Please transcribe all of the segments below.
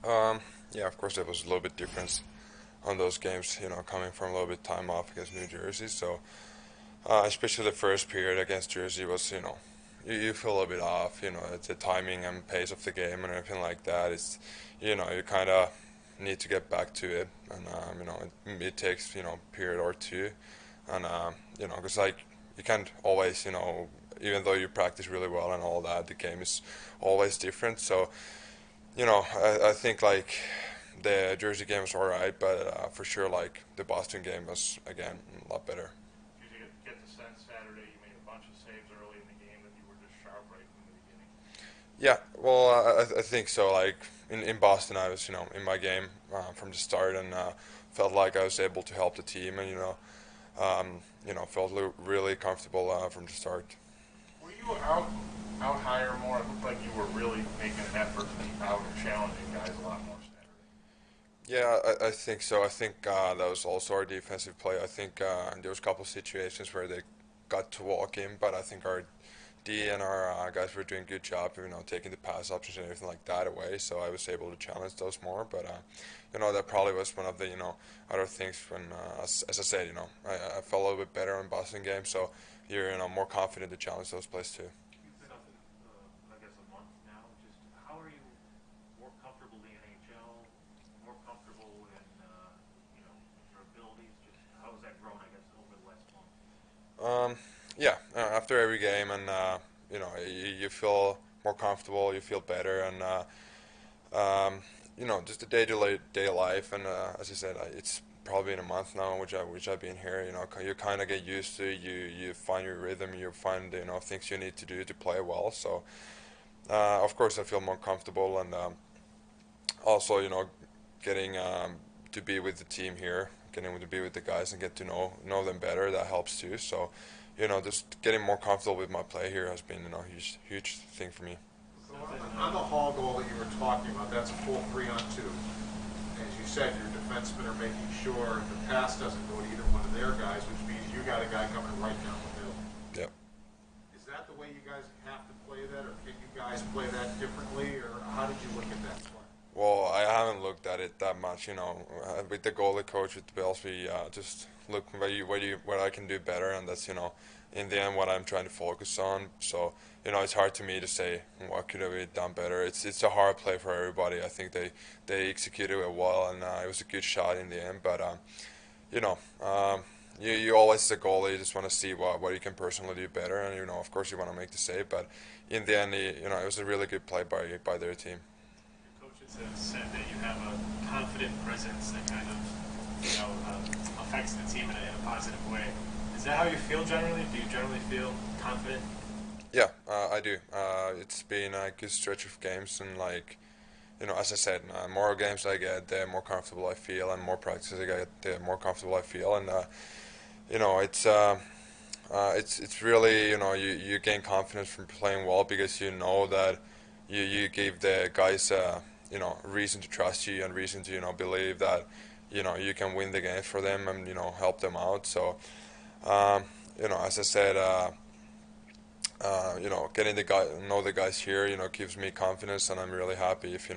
Um, yeah, of course, there was a little bit difference on those games. Coming from a little bit time off against New Jersey, so especially the first period against Jersey was, you feel a little bit off. It's the timing and pace of the game and everything like that. You kind of need to get back to it, and it takes period or two, and because like you can't always even though you practice really well and all that, the game is always different. So I think like the Jersey game was alright, but for sure like the Boston game was again a lot better. Did you get the sense Saturday you made a bunch of saves early in the game that you were just sharp right from the beginning? Yeah, well, I think so. Like in Boston, I was in my game from the start, and felt like I was able to help the team, and felt really comfortable from the start. Were you out higher more? It looked like you were really making an effort to be out and challenging guys a lot more Saturday. Yeah, I think so. I think that was also our defensive play. I think there was a couple of situations where they got to walk in, but I think our D and our guys were doing a good job, taking the pass options and everything like that away. So I was able to challenge those more. But that probably was one of the other things when, as I said, I felt a little bit better in Boston game. So you're more confident to challenge those plays too. You've been up in, I guess, a month now. Just how are you more comfortable in the NHL, more comfortable in, your abilities? Just how has that grown, I guess, over the last month? Yeah, after every game, and you feel more comfortable, you feel better, and just the day life. And as I said, it's probably in a month now, which I've been here. You kind of get used to. You find your rhythm. You find things you need to do to play well. So of course I feel more comfortable, and also getting to be with the team here, getting to be with the guys and get to know them better. That helps too. So just getting more comfortable with my play here has been huge thing for me. So on the Hall goal that you were talking about, that's a full 3-on-2. As you said, your defensemen are making sure the pass doesn't go to either one of their guys, which means you got a guy coming right down the middle. Yep. Is that the way you guys have to play that, or can you guys play that differently, or how did you look at that play? Well, I haven't looked at it that much. With the goalie coach with the Bills, we just look what I can do better, and that's in the end what I'm trying to focus on. So it's hard to me to say what could have been done better. It's a hard play for everybody. I think they executed it well, and it was a good shot in the end. But you know, um, you always as a goalie, you just want to see what you can personally do better, and of course you want to make the save. But in the end, it was a really good play by their team. Your coaches have said that you have a confident presence that kind of, affects the team in a positive way. Is that how you feel generally? Do you generally feel confident? Yeah, I do. It's been a good stretch of games, and like as I said, more games I get, the more comfortable I feel, and more practice I get, the more comfortable I feel, and you know, it's uh, it's really you gain confidence from playing well because you know that you give the guys reason to trust you and reason to believe that you can win the games for them and help them out. So um, as I said. Getting the guy know the guys here, gives me confidence, and I'm really happy if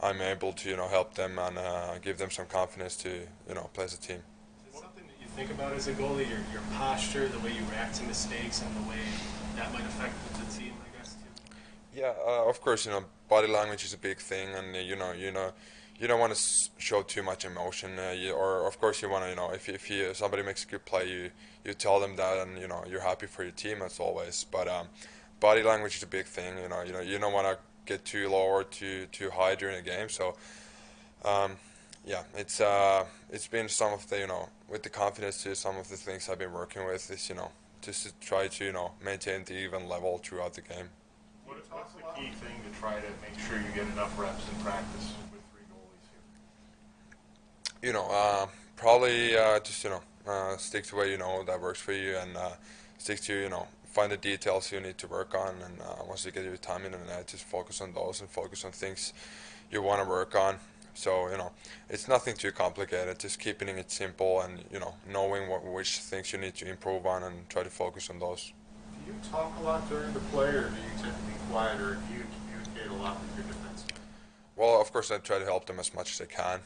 I'm able to help them and give them some confidence to play as a team. Is it something that you think about as a goalie, your posture, the way you react to mistakes, and the way that might affect the team, I guess, too? Yeah, of course, body language is a big thing, and you don't want to show too much emotion, or of course you want to, if somebody makes a good play, you tell them that, and you're happy for your team as always. But body language is a big thing. You don't want to get too low or too high during a game. So um, yeah, it's been some of the with the confidence to some of the things I've been working with is just to try to maintain the even level throughout the game. What's the key thing to try to make sure you get enough reps in practice with three goalies here? Probably just stick to what that works for you, and stick to find the details you need to work on, and once you get your time in the net, just focus on those and focus on things you want to work on. So it's nothing too complicated. Just keeping it simple, and knowing which things you need to improve on, and try to focus on those. Do you talk a lot during the play, or do you tend to be quiet, or do you communicate a lot with your defensemen? Well, of course, I try to help them as much as I can.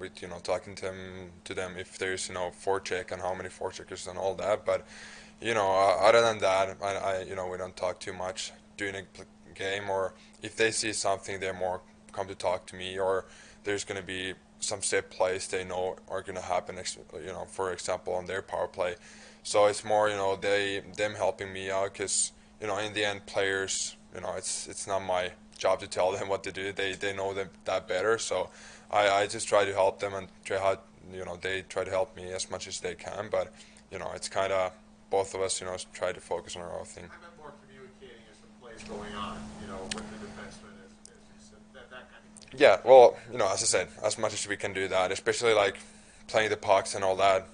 With talking to them if there's forecheck and how many forecheckers and all that. But other than that, we don't talk too much during a game. Or if they see something, they more come to talk to me. Or there's gonna be some set plays they know are gonna happen. For example, on their power play. So it's more them helping me out because in the end, players it's not my job to tell them what to do. They know that better. So I just try to help them and try how they try to help me as much as they can. But it's kind of both of us try to focus on our own thing. I meant more communicating as the play's going on, with the defenseman, as you said, that kind of thing. Yeah, well, as I said, as much as we can do that, especially like playing the pucks and all that,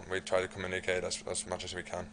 we try to communicate as much as we can.